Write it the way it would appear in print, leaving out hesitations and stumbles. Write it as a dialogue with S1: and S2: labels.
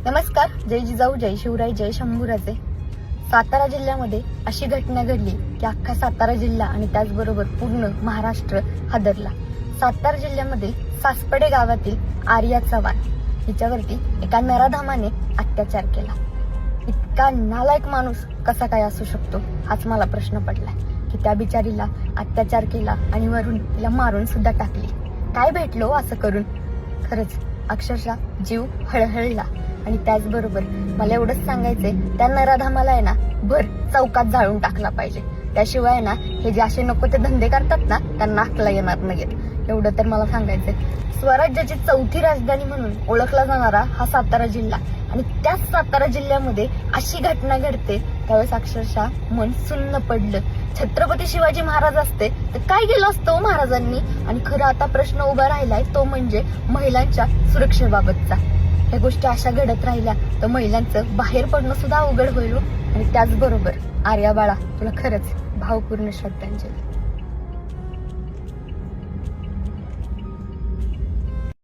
S1: नमस्कार. जय जिजाऊ, जय शिवराय, जय शंभूराजे. सातारा जिल्ह्यामध्ये अशी घटना घडली की अख्खा सातारा जिल्हा आणि त्याचबरोबर पूर्ण महाराष्ट्र हादरला. सातारा जिल्ह्यामधील सासपडे गावातील आर्या चव्हाण हिच्यावरती एका नराधमाने अत्याचार केला. इतका नालायक माणूस कसा काय असू शकतो हाच मला प्रश्न पडलाय की त्या बिचारीला अत्याचार केला आणि वरून तिला मारून सुद्धा टाकली. काय भेटलो असं करून? खरंच अक्षरशः जीव हळहळला. आणि त्याचबरोबर मला एवढंच सांगायचंय, त्या नराधमाला आहे ना भर चौकात जाळून टाकला पाहिजे. त्याशिवाय ना हे जे असे नको ते धंदे करतात ना त्यांना अकला येणार नाहीत. एवढं तर मला सांगायचंय. स्वराज्याची चौथी राजधानी म्हणून ओळखला जाणारा हा सातारा जिल्हा आणि त्याच सातारा जिल्ह्यामध्ये अशी घटना घडते त्यावेळेस अक्षरशः मन सुन्न पडलं. छत्रपती शिवाजी महाराज असते तर काय केलं असतं महाराजांनी? आणि खरं आता प्रश्न उभा राहिलाय तो म्हणजे महिलांच्या सुरक्षेबाबतचा. ह्या गोष्टी अशा घडत राहिल्या तर महिलांचं बाहेर पडणं सुद्धा अवघड होईल. आणि त्याचबरोबर आर्या बाळा, तुला खरंच भावपूर्ण श्रद्धांजली.